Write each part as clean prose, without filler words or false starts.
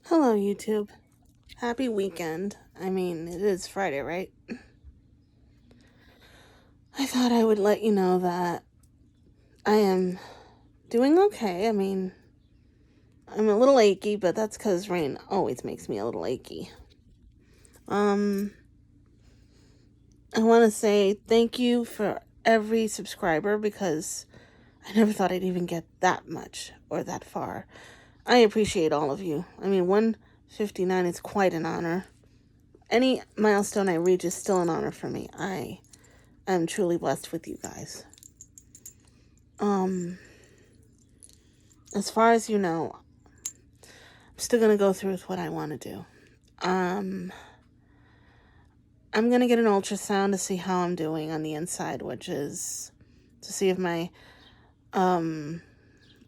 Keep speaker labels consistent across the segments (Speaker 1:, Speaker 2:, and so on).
Speaker 1: Hello, YouTube. Happy weekend. I mean, it is Friday, right? I thought I would let you know that I am doing okay. I mean, I'm a little achy, but that's because rain always makes me a little achy. Um, I want to say thank you for every subscriber because I never thought I'd even get that much or that far. I appreciate all of you. I mean, 159 is quite an honor. Any milestone I reach is still an honor for me. I'm truly blessed with you guys. Um, as far as you know, I'm still gonna go through with what I want to do. Um, I'm gonna get an ultrasound to see how I'm doing on the inside, which is to see if my um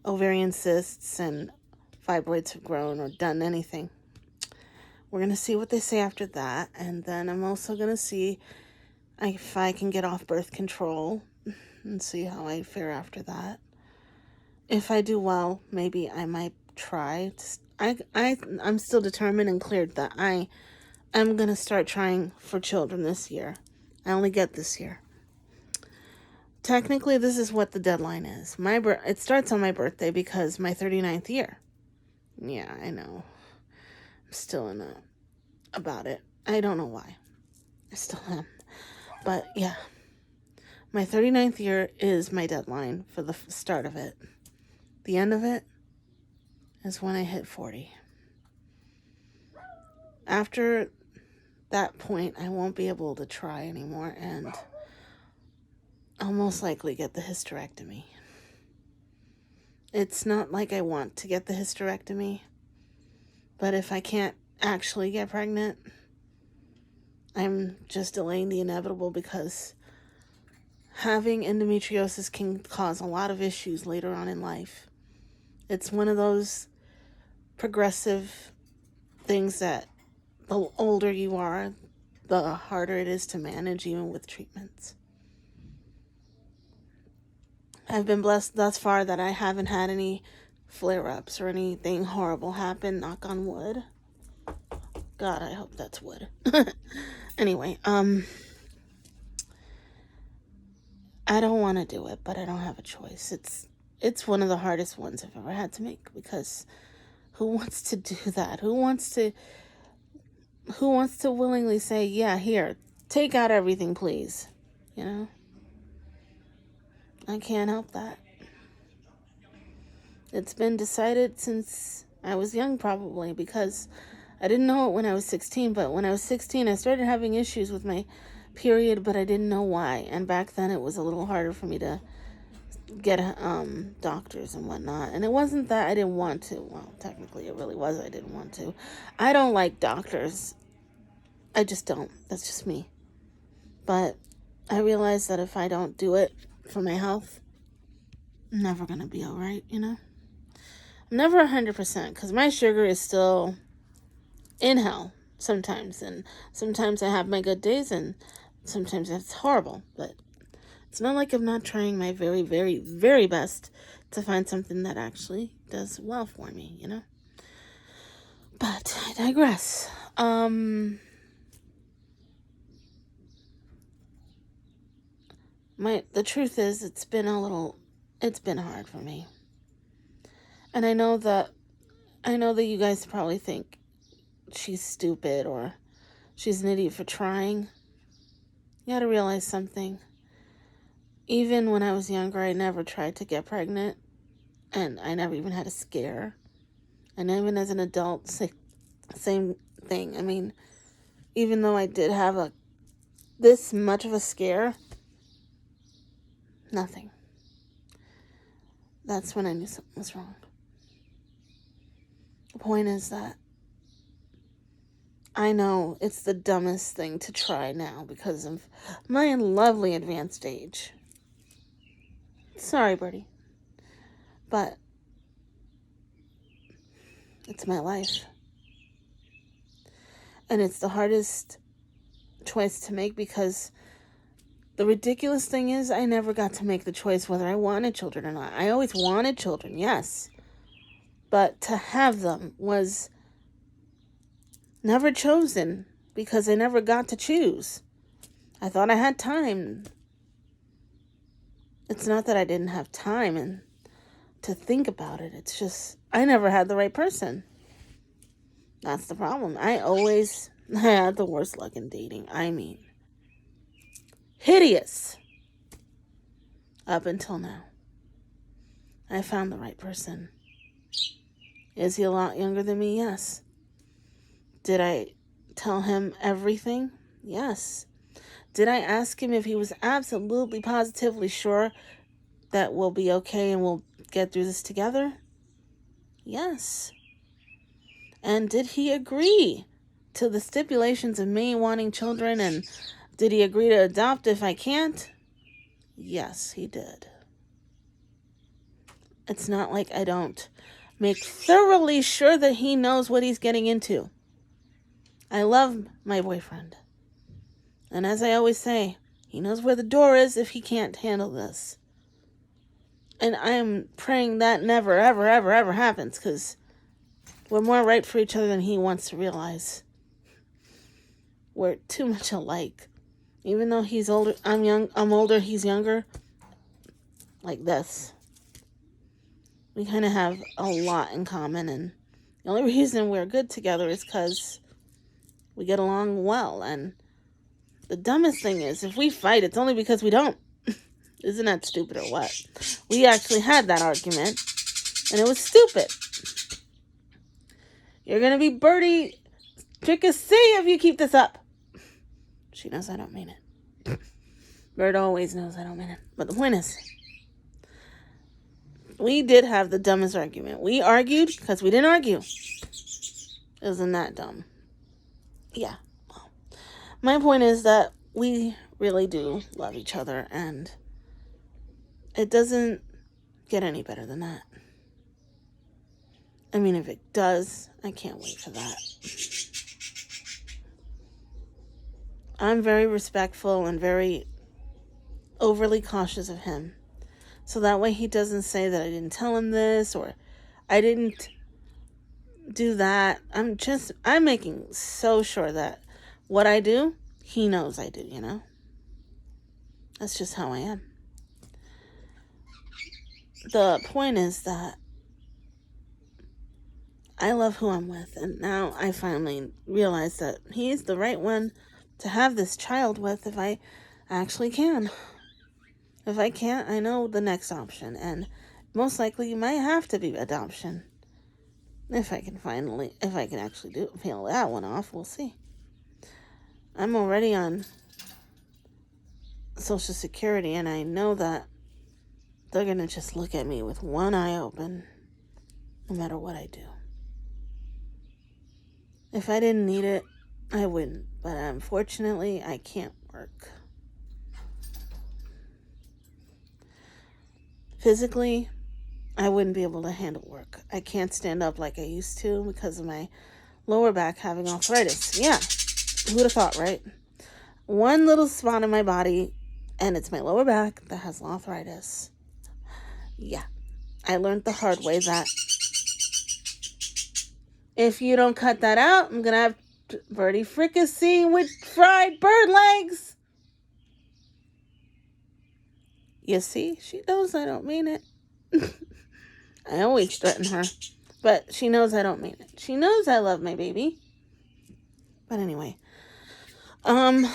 Speaker 1: ovarian cysts and fibroids have grown or done anything. We're gonna see what they say after that, and then I'm also gonna see if I can get off birth control and see how I fare after that. If I do well, maybe I might try. I'm still determined and cleared that I am going to start trying for children this year. I only get this year. Technically, this is what the deadline is. It starts on my birthday because my 39th year. Yeah, I know. I'm still about it. I don't know why. I still am. But yeah, my 39th year is my deadline for the start of it. The end of it is when I hit 40. After that point, I won't be able to try anymore, and I'll most likely get the hysterectomy. It's not like I want to get the hysterectomy, but if I can't actually get pregnant, I'm just delaying the inevitable because having endometriosis can cause a lot of issues later on in life. It's one of those progressive things that the older you are, the harder it is to manage, even with treatments. I've been blessed thus far that I haven't had any flare-ups or anything horrible happen, knock on wood. God, I hope that's wood. Anyway, I don't want to do it, but I don't have a choice. It's one of the hardest ones I've ever had to make because who wants to do that? Who wants to willingly say, yeah, here, take out everything, please? You know? I can't help that. It's been decided since I was young, probably, because I didn't know it when I was 16, but when I was 16, I started having issues with my period, but I didn't know why. And back then, it was a little harder for me to get doctors and whatnot. And it wasn't that I didn't want to. Well, technically, it really was I didn't want to. I don't like doctors. I just don't. That's just me. But I realized that if I don't do it for my health, I'm never going to be all right, you know? I'm never 100% because my sugar is still in hell sometimes. And sometimes I have my good days and sometimes it's horrible. But it's not like I'm not trying my very, very, very best to find something that actually does well for me, you know? But I digress. The truth is it's been hard for me. And I know that you guys probably think she's stupid or she's an idiot for trying. You gotta realize something. Even when I was younger, I never tried to get pregnant. And I never even had a scare. And even as an adult, same thing. I mean, even though I did have this much of a scare, nothing. That's when I knew something was wrong. The point is that I know it's the dumbest thing to try now because of my lovely advanced age. Sorry, Birdie. But it's my life. And it's the hardest choice to make because the ridiculous thing is I never got to make the choice whether I wanted children or not. I always wanted children, yes. But to have them was never chosen because I never got to choose. I thought I had time. It's not that I didn't have time and to think about it. It's just I never had the right person. That's the problem. I had the worst luck in dating. I mean, hideous. Up until now. I found the right person. Is he a lot younger than me? Yes. Did I tell him everything? Yes. Did I ask him if he was absolutely positively sure that we'll be okay and we'll get through this together? Yes. And did he agree to the stipulations of me wanting children, and did he agree to adopt if I can't? Yes, he did. It's not like I don't make thoroughly sure that he knows what he's getting into. I love my boyfriend. And as I always say, he knows where the door is if he can't handle this. And I am praying that never, ever, ever, ever happens, because we're more right for each other than he wants to realize. We're too much alike. Even though he's older, I'm older, he's younger. Like this. We kind of have a lot in common, and the only reason we're good together is because we get along well. And the dumbest thing is, if we fight, it's only because we don't. Isn't that stupid or what? We actually had that argument, and it was stupid. You're going to be birdie fricassee if you keep this up. She knows I don't mean it. Bird always knows I don't mean it. But the point is, we did have the dumbest argument. We argued because we didn't argue. Isn't that dumb? Yeah. Well, my point is that we really do love each other, and it doesn't get any better than that. I mean, if it does, I can't wait for that. I'm very respectful and very overly cautious of him. So that way he doesn't say that I didn't tell him this or I didn't do that. I'm making so sure that what I do, he knows I do, you know? That's just how I am. The point is that I love who I'm with, and now I finally realize that he's the right one to have this child with if I actually can. If I can't, I know the next option, and most likely it might have to be adoption. If I can actually peel that one off, we'll see. I'm already on Social Security, and I know that they're going to just look at me with one eye open, no matter what I do. If I didn't need it, I wouldn't, but unfortunately, I can't work. Physically, I wouldn't be able to handle work. I can't stand up like I used to because of my lower back having arthritis. Yeah, who'd have thought, right? One little spot in my body, and it's my lower back that has arthritis. Yeah, I learned the hard way that if you don't cut that out, I'm going to have birdie fricassee with fried bird legs. You see, she knows I don't mean it. I always threaten her, but she knows I don't mean it. She knows I love my baby. But anyway, my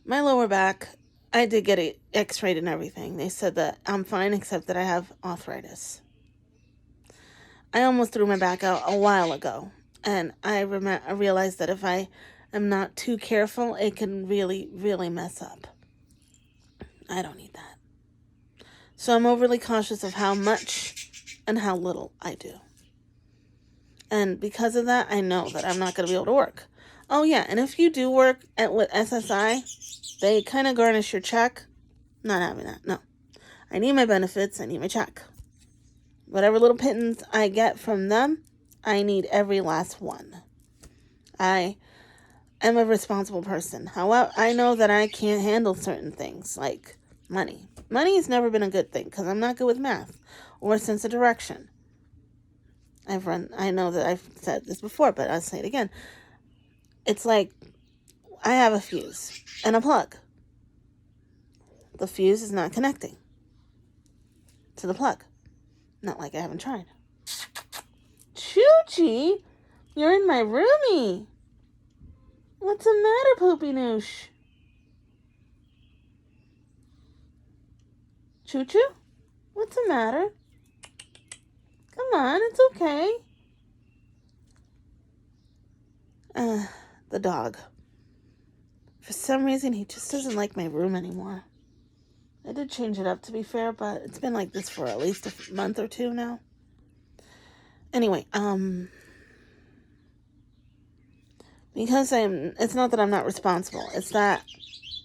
Speaker 1: lower back, I did get it x-rayed and everything. They said that I'm fine except that I have arthritis. I almost threw my back out a while ago, and I realized that if I am not too careful, it can really, really mess up. I don't need that. So I'm overly cautious of how much and how little I do. And because of that, I know that I'm not going to be able to work. Oh yeah, and if you do work with SSI, they kind of garnish your check. Not having that, no. I need my benefits, I need my check. Whatever little pittance I get from them, I need every last one. I am a responsible person. However, I know that I can't handle certain things, like money. Money has never been a good thing, because I'm not good with math or sense of direction. I know that I've said this before, but I'll say it again. It's like I have a fuse and a plug. The fuse is not connecting to the plug. Not like I haven't tried. Choochie, you're in my roomie. What's the matter, Poopy Noosh? Choo Choo? What's the matter? Come on, it's okay. The dog. For some reason, he just doesn't like my room anymore. I did change it up, to be fair, but it's been like this for at least a month or two now. Anyway, because it's not that I'm not responsible. It's that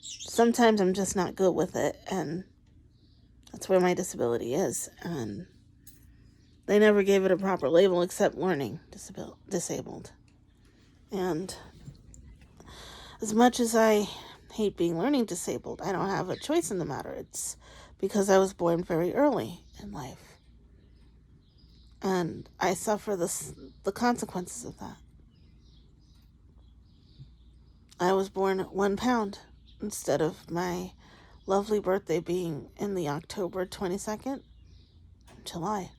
Speaker 1: sometimes I'm just not good with it, and that's where my disability is. And they never gave it a proper label except learning disabled. And as much as I hate being learning disabled, I don't have a choice in the matter. It's because I was born very early in life. And I suffer the consequences of that. I was born 1 pound instead of my lovely birthday being in the October 22nd, July.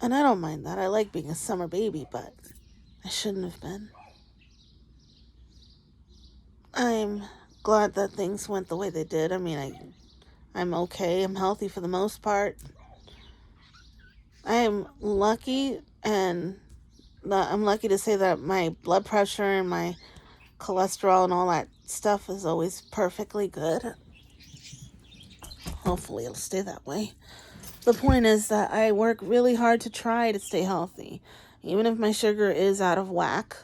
Speaker 1: And I don't mind that. I like being a summer baby, but I shouldn't have been. I'm glad that things went the way they did. I mean, I'm okay. I'm healthy for the most part. I am lucky, and I'm lucky to say that my blood pressure and my cholesterol and all that stuff is always perfectly good. Hopefully it'll stay that way. The point is that I work really hard to try to stay healthy. Even if my sugar is out of whack,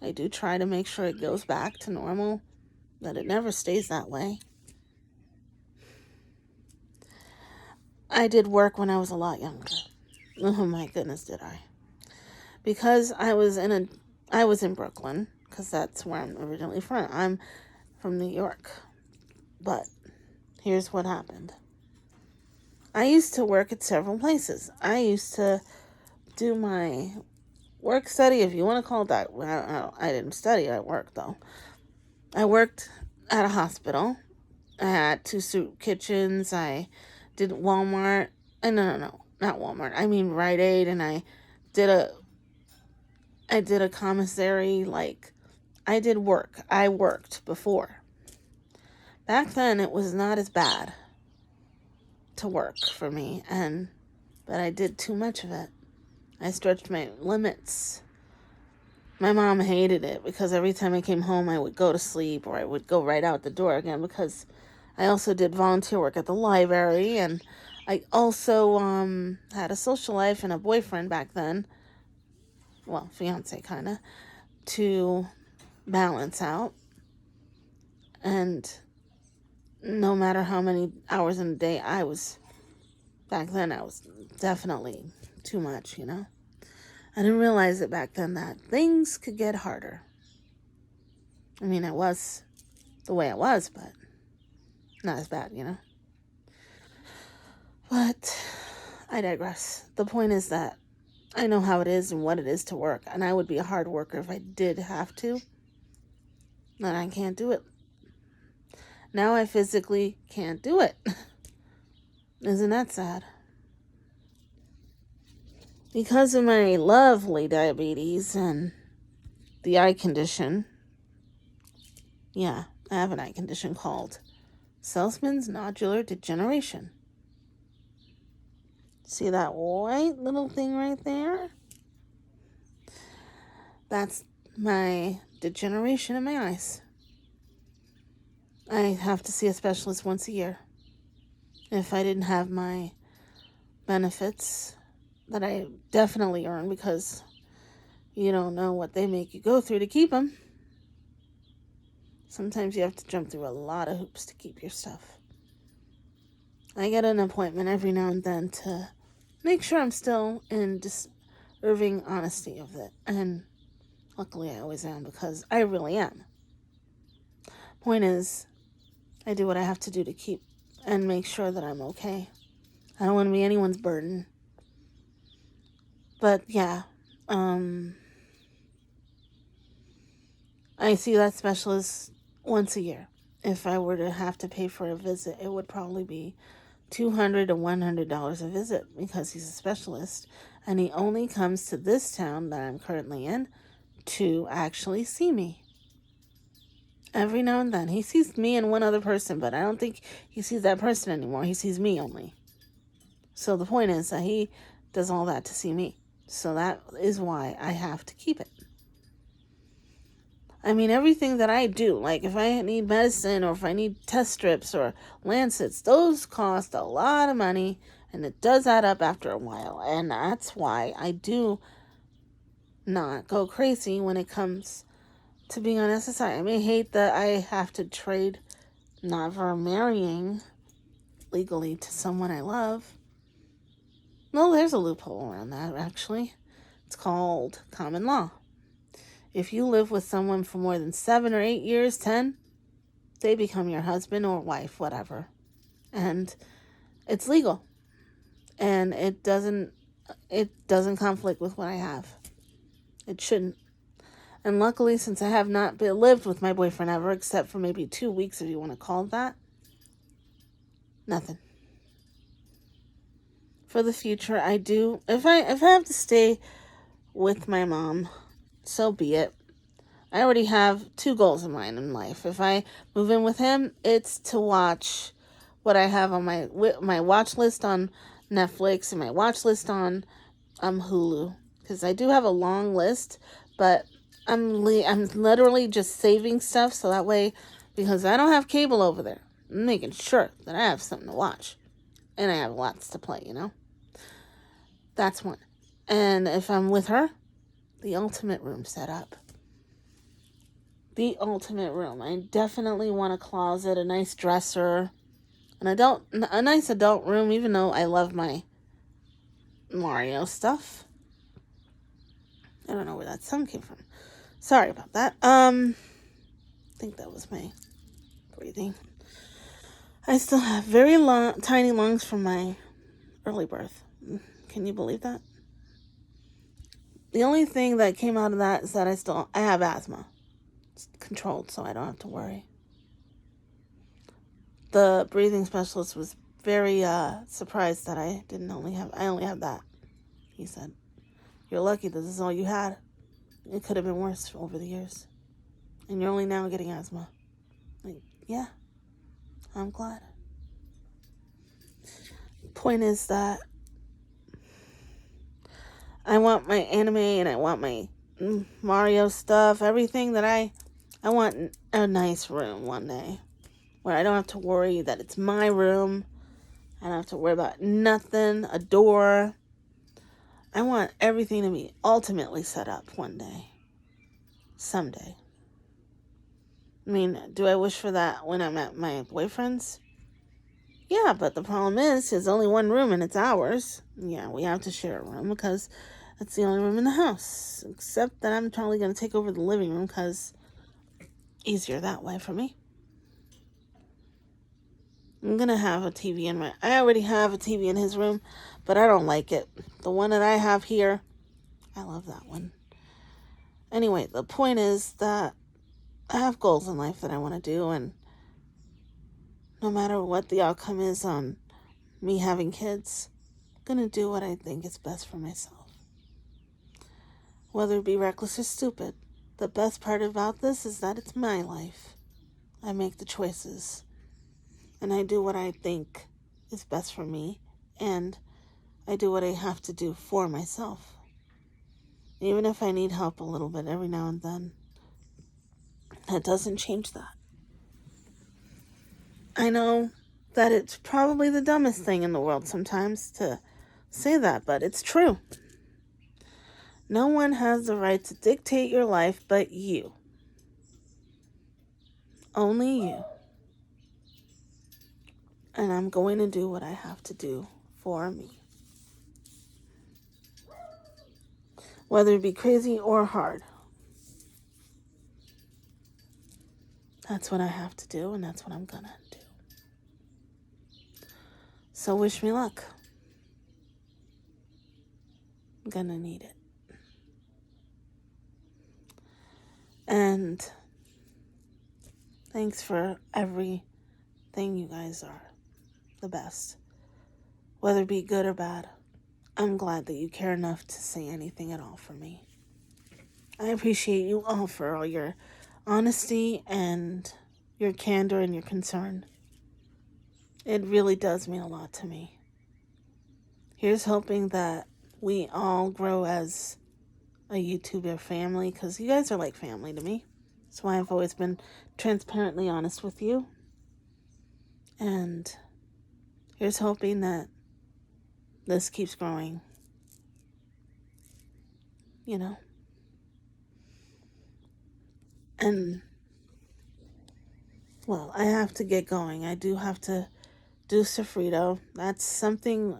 Speaker 1: I do try to make sure it goes back to normal, that it never stays that way. I did work when I was a lot younger. Oh my goodness, did I. Because I was in Brooklyn, because that's where I'm originally from. I'm from New York. But here's what happened. I used to work at several places. I used to do my work study, if you want to call it that. I didn't study, I worked though. I worked at a hospital. I had 2 soup kitchens. I did Walmart. No, not Walmart. I mean Rite Aid, and I did a commissary. Like, I did work. I worked before. Back then, it was not as bad to work for me, but I did too much of it. I stretched my limits. My mom hated it because every time I came home, I would go to sleep, or I would go right out the door again, because I also did volunteer work at the library, and I also had a social life and a boyfriend back then. Well, fiance kind of, to balance out. And no matter how many hours in a day back then I was definitely too much, I didn't realize it back then that things could get harder. I mean, it was the way it was, but not as bad, But I digress. The point is that I know how it is and what it is to work, and I would be a hard worker if I did have to. And I can't do it. Now I physically can't do it. Isn't that sad? Because of my lovely diabetes and the eye condition. Yeah, I have an eye condition called Selzman's nodular degeneration. See that white little thing right there? That's my degeneration in my eyes. I have to see a specialist once a year. If I didn't have my benefits that I definitely earn, because you don't know what they make you go through to keep them. Sometimes you have to jump through a lot of hoops to keep your stuff. I get an appointment every now and then to make sure I'm still in deserving honesty of it. And luckily I always am, because I really am. Point is, I do what I have to do to keep and make sure that I'm okay. I don't want to be anyone's burden. But yeah, I see that specialist once a year. If I were to have to pay for a visit, it would probably be $200 to $100 a visit because he's a specialist and he only comes to this town that I'm currently in to actually see me. Every now and then. He sees me and one other person, but I don't think he sees that person anymore. He sees me only. So the point is that he does all that to see me. So that is why I have to keep it. I mean, everything that I do, like if I need medicine or if I need test strips or lancets, those cost a lot of money and it does add up after a while. And that's why I do not go crazy when it comes to being on SSI. I may hate that I have to trade not for marrying legally to someone I love. No, there's a loophole around that, actually. It's called common law. If you live with someone for more than 7 or 8 years, 10, they become your husband or wife, whatever. And it's legal. And it doesn't conflict with what I have. It shouldn't. And luckily, since I have not lived with my boyfriend ever, except for maybe 2 weeks, if you want to call it that, nothing. For the future, I do. If I have to stay with my mom, so be it. I already have 2 goals in mind in life. If I move in with him, it's to watch what I have on my watch list on Netflix and my watch list on Hulu, because I do have a long list, but I'm literally just saving stuff so that way, because I don't have cable over there, I'm making sure that I have something to watch, and I have lots to play. That's one. And if I'm with her, the ultimate room set up. The ultimate room. I definitely want a closet, a nice dresser, a nice adult room, even though I love my Mario stuff. I don't know where that sound came from. Sorry about that. I think that was my breathing. I still have very tiny lungs from my early birth. Can you believe that? The only thing that came out of that is that I have asthma. It's controlled, so I don't have to worry. The breathing specialist was very surprised that I only have that. He said, "You're lucky that this is all you had. It could have been worse over the years. And you're only now getting asthma." Like, yeah, I'm glad. Point is that I want my anime and I want my Mario stuff, everything that I want a nice room one day where I don't have to worry that it's my room. I don't have to worry about nothing, a door. I want everything to be ultimately set up one day. Someday. I mean, do I wish for that when I'm at my boyfriend's? Yeah, but the problem is, there's only one room and it's ours. Yeah, we have to share a room because that's the only room in the house. Except that I'm probably going to take over the living room because easier that way for me. I'm going to have a TV I already have a TV in his room, but I don't like it. The one that I have here, I love that one. Anyway, the point is that I have goals in life that I want to do, and no matter what the outcome is on me having kids, I'm going to do what I think is best for myself. Whether it be reckless or stupid, the best part about this is that it's my life. I make the choices, and I do what I think is best for me, and I do what I have to do for myself. Even if I need help a little bit every now and then, that doesn't change that. I know that it's probably the dumbest thing in the world sometimes to say that, but it's true. No one has the right to dictate your life but you. Only you. And I'm going to do what I have to do for me. Whether it be crazy or hard. That's what I have to do, and that's what I'm gonna do. So wish me luck. I'm gonna need it. And thanks for everything. You guys are the best. Whether it be good or bad, I'm glad that you care enough to say anything at all for me. I appreciate you all for all your honesty and your candor and your concern. It really does mean a lot to me. Here's hoping that we all grow as a YouTuber family, because you guys are like family to me. That's why I've always been transparently honest with you. And here's hoping that this keeps growing. You know? And, well, I have to get going. I do have to do sofrito. That's something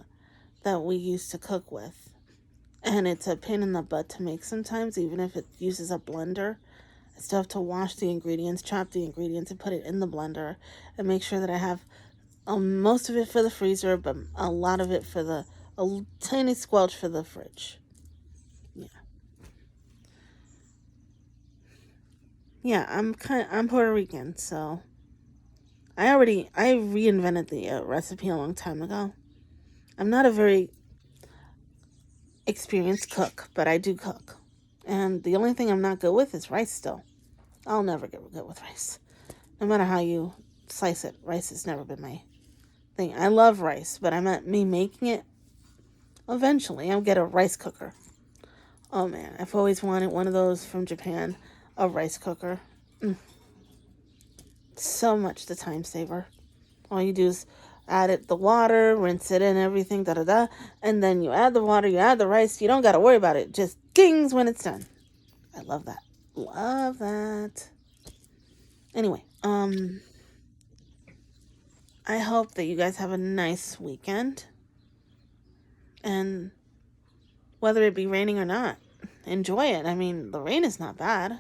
Speaker 1: that we used to cook with. And it's a pain in the butt to make sometimes, even if it uses a blender. I still have to wash the ingredients, chop the ingredients, and put it in the blender, and make sure that I have most of it for the freezer, but a lot of it for a tiny squelch for the fridge. Yeah, I'm Puerto Rican, so I reinvented the recipe a long time ago. I'm not a very experienced cook, but I do cook. And the only thing I'm not good with is rice still. I'll never get good with rice. No matter how you slice it, rice has never been my thing. I love rice, but I meant me making it. Eventually, I'll get a rice cooker. Oh man, I've always wanted one of those from Japan, a rice cooker. So much the time saver. All you do is add the water, rinse it and everything, and then you add the water, you add the rice. You don't got to worry about it. Just dings when it's done. I love that. Love that. Anyway, I hope that you guys have a nice weekend. And whether it be raining or not, enjoy it. I mean, the rain is not bad.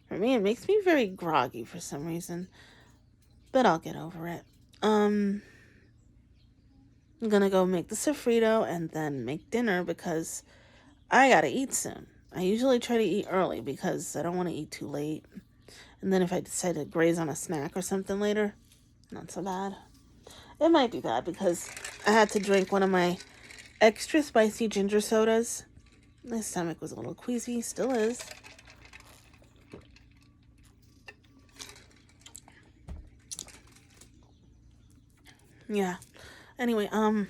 Speaker 1: For me, it makes me very groggy for some reason. But I'll get over it. I'm gonna go make the sofrito and then make dinner because I gotta eat soon. I usually try to eat early because I don't want to eat too late. And then if I decide to graze on a snack or something later, not so bad. It might be bad because I had to drink one of my extra spicy ginger sodas. My stomach was a little queasy, still is. Yeah. Anyway, I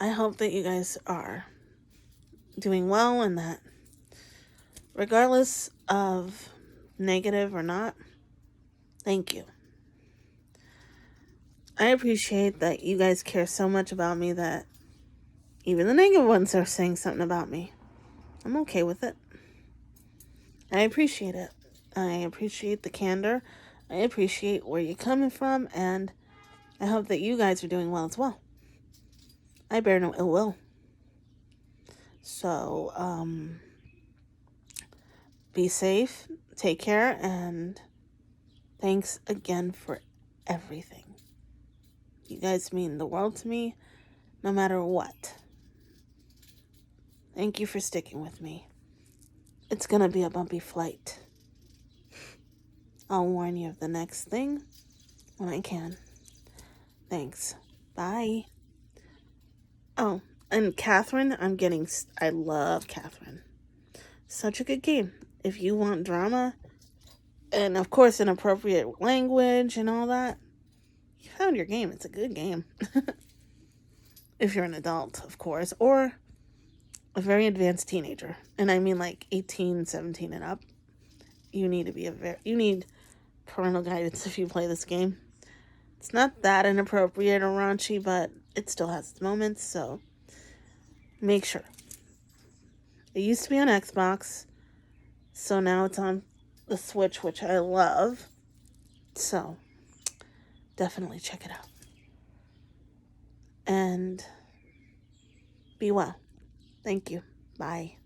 Speaker 1: hope that you guys are doing well and that regardless of negative or not, thank you. I appreciate that you guys care so much about me that even the negative ones are saying something about me. I'm okay with it. I appreciate it. I appreciate the candor. I appreciate where you're coming from, and I hope that you guys are doing well as well. I bear no ill will. So, be safe, take care, and thanks again for everything. You guys mean the world to me, no matter what. Thank you for sticking with me. It's gonna be a bumpy flight. I'll warn you of the next thing when I can. Thanks. Bye. Oh, and Catherine, I love Catherine. Such a good game. If you want drama, and of course inappropriate language and all that, you found your game. It's a good game. If you're an adult, of course, or a very advanced teenager. And I mean like 18, 17 and up. You need to be you need parental guidance if you play this game. It's not that inappropriate or raunchy, but it still has its moments, so make sure. It used to be on Xbox, so now it's on the Switch, which I love. So, definitely check it out. And be well. Thank you. Bye.